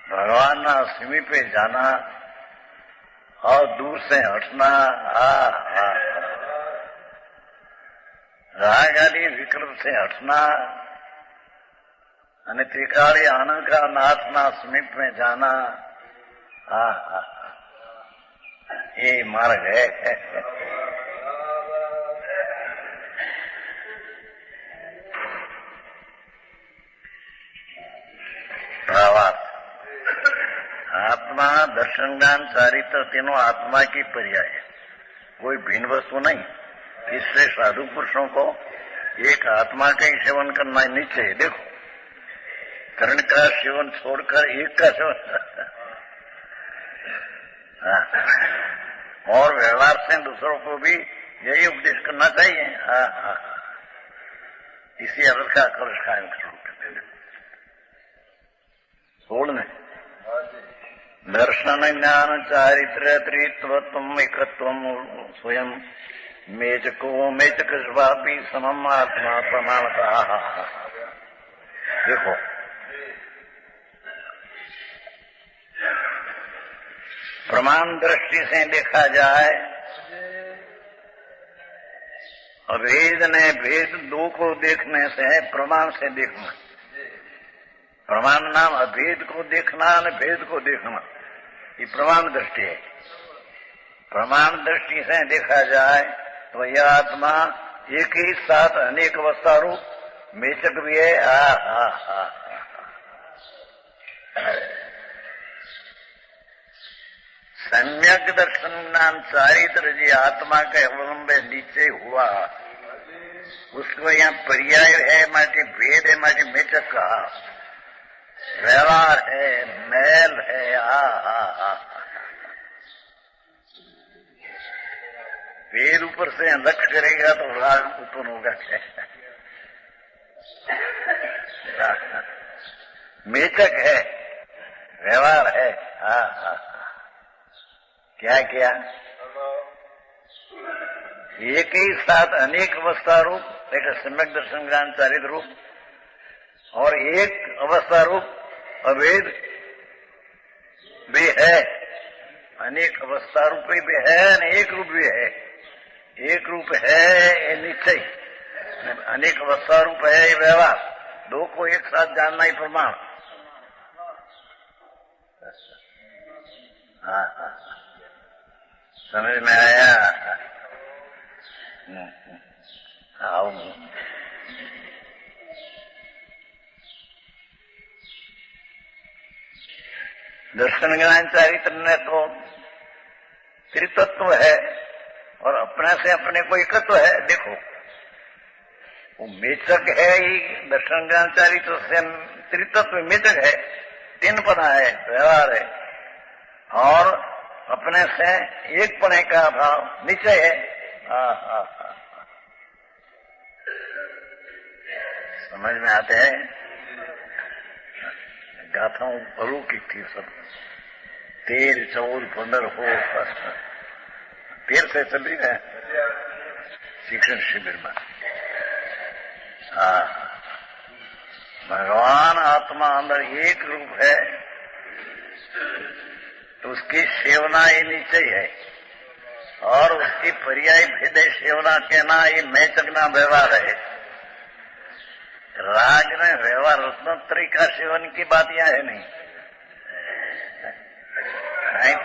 भगवान समीपे जाना और दूर से हटना राग आदि विकल्प से हटना અને त्रिकाली आनंद का नाथना समीप में जाना ये मार्ग है। भावार्थ आत्मा दर्शन ज्ञान चारित्र तीनों आत्मा की पर्याय है, कोई भिन्न वस्तु नहीं। इससे साधु पुरुषों को एक आत्मा का ही सेवन करना नीचे। देखो कर्ण का सेवन छोड़कर एक का सेवन और व्यवहार से दूसरों को भी यही उपदेश करना चाहिए। इसी अर्थ का आकर्ष कायम करते छोड़ने दर्शन ज्ञान चारित्र त्रित्वत्व एकत्व स्वयं मेचको मेचक स्वापी समम आत्मा प्रमाणता। देखो प्रमाण दृष्टि से देखा जाए अभेद ने भेद दो को देखने से है, प्रमाण से देखना। प्रमाण नाम अभेद को देखना और भेद को देखना, ये प्रमाण दृष्टि है। प्रमाण दृष्टि से देखा जाए तो यह आत्मा एक ही साथ अनेक अवस्था रूप मेचक भी है। सम्यक दर्शन ज्ञान चारित्र जी आत्मा के अवलंब नीचे हुआ, उसको यहाँ पर्याय है, माटी भेद है, माटी मेचक कहा, व्यवहार है, मैल है। वेद ऊपर से लक्ष्य करेगा तो राग उत्पन्न होगा। मेचक है, व्यवहार है। क्या क्या एक ही साथ अनेक अवस्था रूप, एक सम्यक दर्शन ज्ञान चारित्र रूप और एक अवस्था रूप अभेद भी है। अनेक अवस्था रूप भी है, एक रूप भी है। एक रूप है ये निश्चय, अनेक अवस्था रूप है ये व्यवहार। दो को एक साथ जानना ही प्रमाण। समझ में आया? आओ दर्शन ज्ञान चारित्र ने तो त्रितत्व है और अपने से अपने को एकत्व है। देखो वो मेचक है ही, दर्शन ज्ञान चारित्र से त्रितत्व मेचक है, तीन पना है, व्यवहार है और अपने से एक पने का भाव निश्चय है। समझ में आते हैं? गाथाओं अलौकिक थी सब। 13, 14, 15 हो 13 से चल रही है शिक्षण शिविर में। भगवान आत्मा अंदर एक रूप है तो उसकी सेवना ये निश्चय है और उसकी पर्याय भेद सेवना कहना ये मैचकना व्यवहार है। राग ने व्यवहार रत्नोत्तरी का सेवन की बात यह है नहीं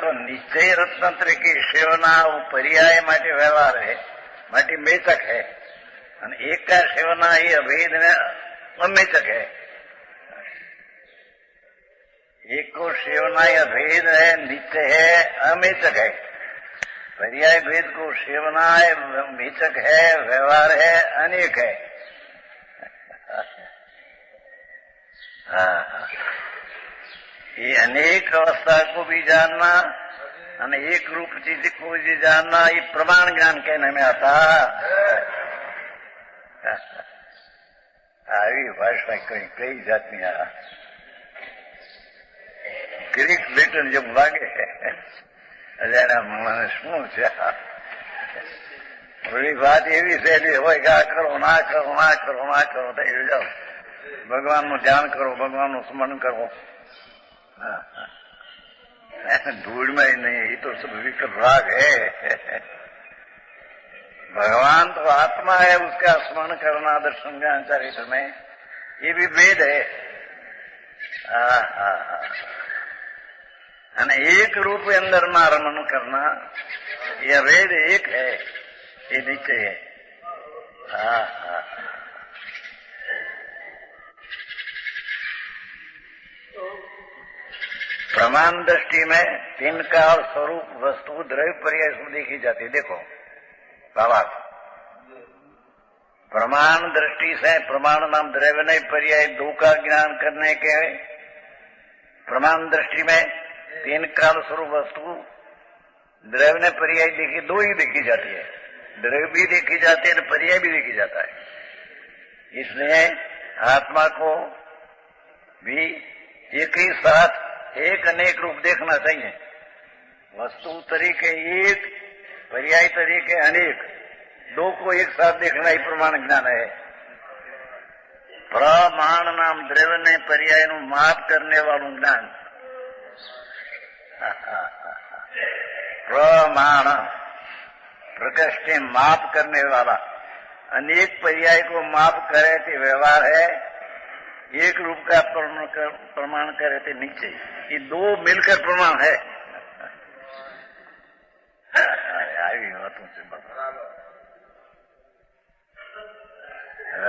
तो निश्चय रत्नोत्तरी की सेवना वो पर्याय माटे व्यवहार है, माटे मेचक है। एक का सेवना ये अभेद में अमेचक है। एक को सेवना या भेद है, नित्य है, अमेचक है। पर्याय भेद को सेवना है, मेचक है, व्यवहार है, अनेक है। ये अनेक अवस्था को भी जानना, अनेक रूप चीज को भी जानना, ये प्रमाण ज्ञान कहने में आता। આવી ભાષા કઈ જાતની ગ્રીક લેટર જેમ લાગે. મને શું છે બધી વાત એવી સહેલી હોય કે આ કરો ના કરો ના કરો ના કરો થઈ જાઓ. ભગવાનનું ધ્યાન કરો, ભગવાનનું સ્મરણ કરો. धूल में ही नहीं, ये तो सब विकट राग है. भगवान तो आत्मा है, उसका स्मरण करना दर्शन ज्ञान चरित्र में ये भी वेद है. एक रूप के अंदर ना रमन करना, यह वेद एक है, ये नीचे है. प्रमाण दृष्टि में तीन काल स्वरूप वस्तु द्रव्य पर्याय सब देखी जाती है. देखो बाबा, प्रमाण दृष्टि से प्रमाण नाम द्रव्य नहीं पर्याय दो का ज्ञान करने के प्रमाण दृष्टि में तीन काल स्वरूप वस्तु द्रव्य ने पर्याय देखी, दो ही देखी जाती है. द्रव्य भी देखी जाती है, पर्याय भी देखी जाता है. इसलिए आत्मा को भी एक ही साथ एक अनेक रूप देखना चाहिए. वस्तु तरीके एक, पर्याय तरीके अनेक, दो को एक साथ देखना ही प्रमाण ज्ञान है. प्रमाण नाम द्रव्य ने पर्याय નું માપ करने वालू ज्ञान. प्रमाण प्रकृष्टि माप करने वाला, अनेक पर्याय को माप करे थे व्यवहार है, एक रूप का प्रमाण करे थे नीचे. ये दो मिलकर प्रमाण है. આવી વાતો છે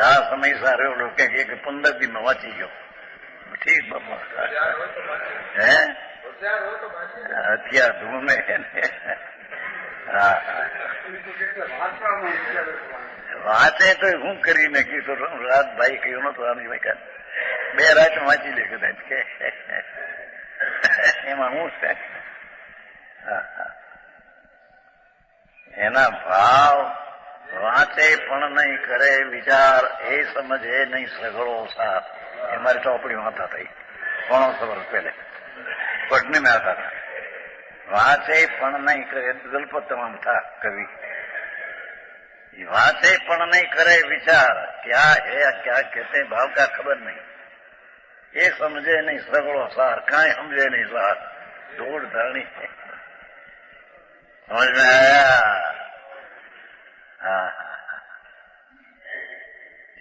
આ સમય સારો લોકો કે 15 દિન માં વાંચી ગયો. ઠીક બાપા હે અત્યાર ધૂમ ને વાંચે તો હું કરીને કીધું રાત ભાઈ કહ્યું નતું આની ભાઈ 2 રાત વાંચી લે કદાચ કે એમાં હું છે. એના ભાવ વાંચે પણ નહીં કરે વિચાર, એ સમજે નહીં સઘળો સાથ. એ મારી ચોપડી વાંચતા થઈ 5 વર્ષ પહેલે पढ़ने में आता था. वाचे पण नहीं करे गल्प तमाम था कवि. वाचे पण नहीं करे विचार, क्या है क्या कहते हैं भाव का खबर नहीं. ये समझे नहीं सगड़ो सार, काई समझे नहीं सार, धूल धरनी है. समझ में आया?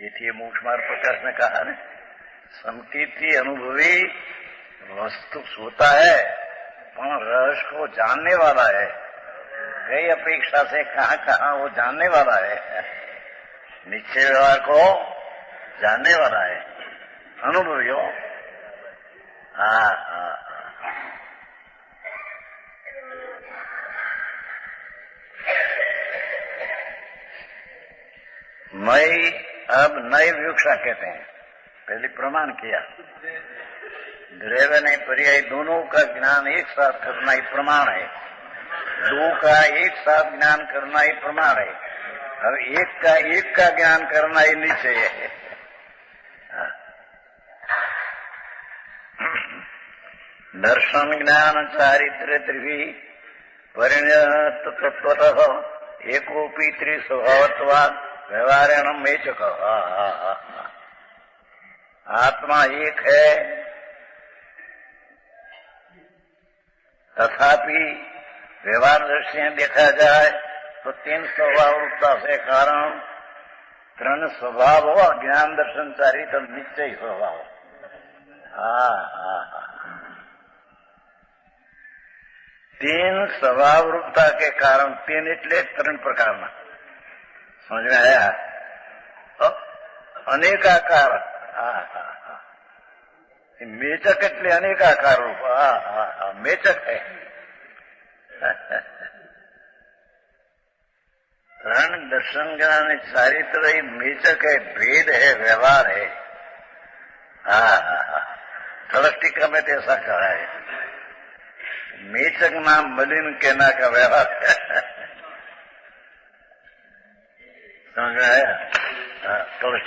ये मोक्ष मार्ग प्रकाश ने कहा ना, समकीर्ति अनुभवी वस्तु होता है पर रहस्य को जानने वाला है. कई अपेक्षा से कहाँ कहाँ वो जानने वाला है. निश्चय व्यवहार को जानने वाला है, अनुभवी हो. मैं अब नए व्युक्षा कहते हैं. पहले प्रमाण किया, द्रव्य ने पर्याय दोनों का ज्ञान एक साथ करना ही प्रमाण है. दो का एक साथ ज्ञान करना ही प्रमाण है. अब एक का ज्ञान करना ही निश्चय है. दर्शन ज्ञान चारित्र त्रिभी परिणत तत्वतः एकोपी त्रिस्वभावत्वात् व्यवहारेण मेचक. आत्मा एक है, तथापि व्यवहार दृष्टि देखा जाए तो 3 स्वभाव रूपता से कारण 3 स्वभाव हो, ज्ञान दर्शन चारित्र निश्चय स्वभाव. 3 स्वभाव रूपता के कारण 3 એટલે 3 પ્રકારના. समझ में आया? अनेकाकार. मेचक એટલે अनेकाकार रूप. मेचक है. 3 दर्शन ज्ञान चारित्र ही मेचक है, भेद है, व्यवहार है. टीका में तो ऐसा कहा है, मेचक नाम मलिन कहना का व्यवहार. समझ में आया?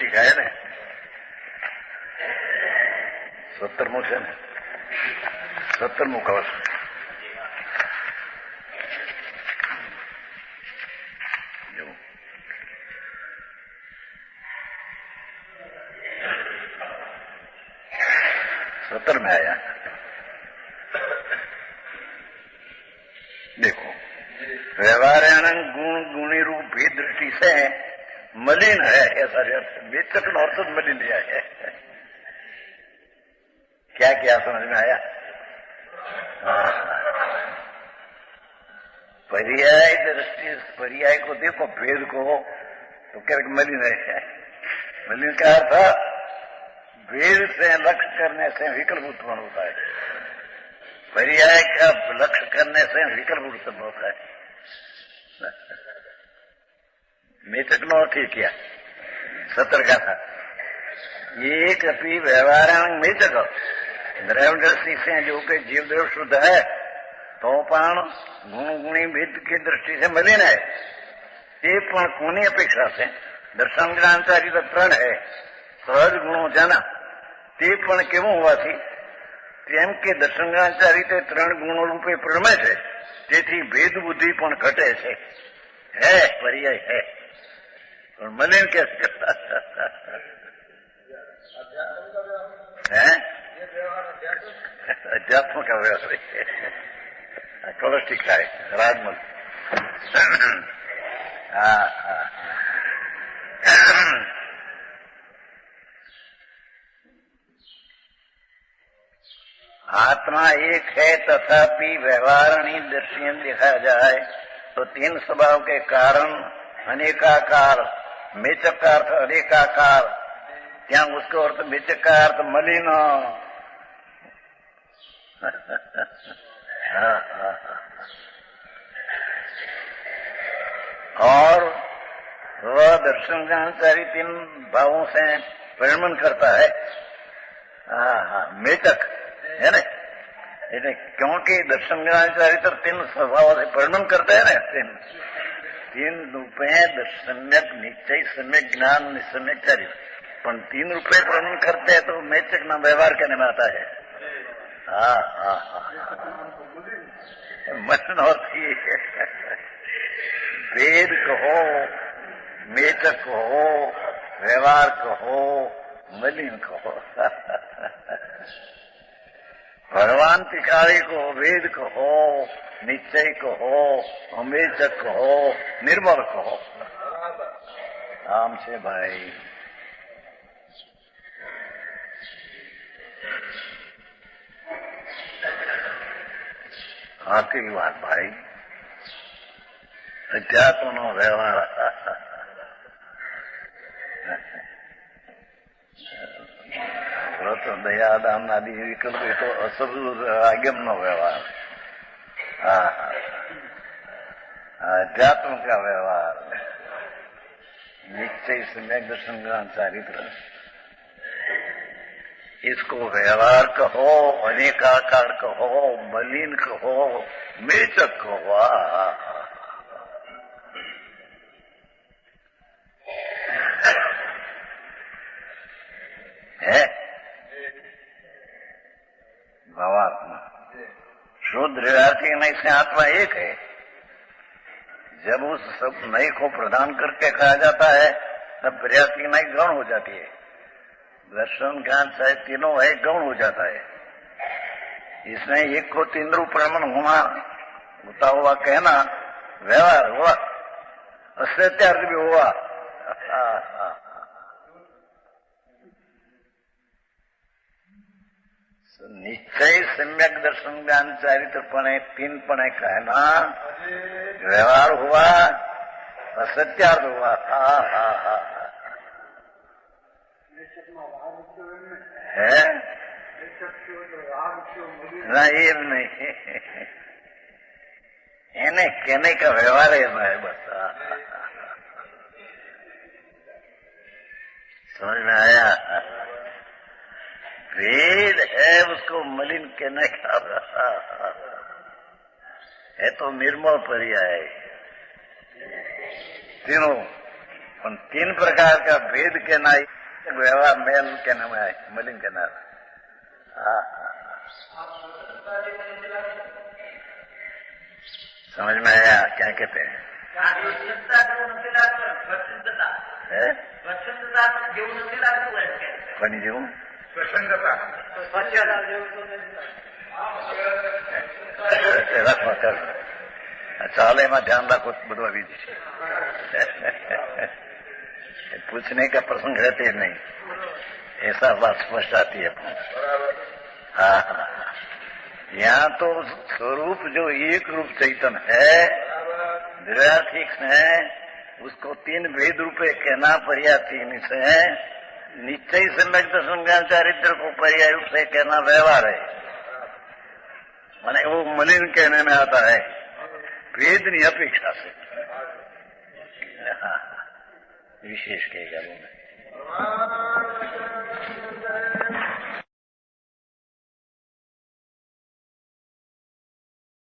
टीका है ना 17 છે ને 17 કવચ. 70 में आया। देखो, व्यवहारान गुण गुणी रूप भेद दृष्टि से मलिन है, ऐसा वेचक और तो मलिन लिया है। क्या क्या समझ में आया? पर्याय दृष्टि, पर्याय को देखो, भेद को तो क्या मलिन है। मलिन का अर्थ भेद से लक्ष्य करने से विकल्प उत्पन्न होता है, पर्याय का लक्ष्य करने से विकल्प उत्पन्न होता है। मेचक नो ठीक किया, 70 का था। एक अपनी व्यवहारांग मेचक द्रव्य दृष्टि से जो कि जीव द्रव्य शुद्ध है तो पण गुण गुणी भेद की दृष्टि से मलिन है। ये पण कोनी अपेक्षा से दर्शन ज्ञानचारी त्रण है, सहज गुणो जाना ते पण केवं होवाथी तेम के दर्शन ज्ञानचारी ते 3 गुणो रूपे प्रमे छे, तेथी भेद बुद्धि पण घटे छे। है पर्याय है, और मलिन कैसे करता है? अध्यात्म का व्यवहार थोड़ा ठीक है, राजमल। आत्मा एक है, तथापि व्यवहारणी दृष्टि देखा जाए तो 3 स्वभाव के कारण अनेकाकार, मेचक का अर्थ अनेकाकार, क्या उसको अर्थ मेचक का अर्थ मलिन। और वह दर्शन ज्ञानचारी 3 भावों से परिणमन करता है। मेचक है ना, क्योंकि दर्शन ज्ञानचारी तो 3 स्वभाव से परिणमन करते हैं ना। 3 रूपये सम्यक निश्चय, सम्यक ज्ञान, सम्यक चरित्र, पर 3 रूपये परिणमन करते हैं तो मेचक नाम व्यवहार करने में आता है। मन होती वेद कहो, मेचक कहो, व्यवहार कहो, मलिन कहो। भगवान पिछाड़ी को वेद कहो, निश्चय कहो, अमेचक कहो, निर्मल कहो। आम से भाई आखिरी बात भाई, अध्यात्म नो व्यवहार व्रत दया दान आदि विकल्प तो असद आज्ञम नो व्यवहार, अध्यात्म का व्यवहार, निश्चय सम्यक दर्शन ज्ञान चारित्र, इसको व्यवहार कहो, अनेकाकार कहो, मलिन कहो, मेचक कहो। है भावात्मा शुद्ध हृदय नई से आत्मा एक है। जब उस सब नई को प्रदान करके कहा जाता है तब प्रयासी नई गौण हो जाती है। दर्शन ज्ञान चाहे तीनों है, गौण हो जाता है। इसमें एक को 3 रूप प्रमाण होना होता हुआ कहना व्यवहार हुआ, असत्यार्थ भी हुआ। निश्चय सम्यक दर्शन ज्ञान चारित्रपणे 3 पणे कहना व्यवहार हुआ, असत्यार्थ हुआ। है ना, ये नहीं, એને कहने का व्यवहार है बस। समझ में आया? वेद है उसको मलिन कहने का है तो निर्मल पर्याय। तीनों 3 प्रकार का भेद कहना व्यवहार मेल कहना में है, मलिन कहना। समझ में आया क्या कहते हैं? है? चाले में ध्यान रखो બધું આવી જશે पूछने का प्रसंग रहते ही नहीं ऐसा बात स्पष्ट आती है। हाँ हाँ यहाँ तो स्वरूप जो एक रूप चैतन्य है विराटिक है उसको तीन भेद रूपे कहना पर्याप्त से है। निश्चय सम्यक संज्ञान चारित्र को पर्याय रूप से कहना व्यवहार है माने वो मलिन कहने में आता है भेद नहीं अपेक्षा से। हाँ विशेष कहेगा वो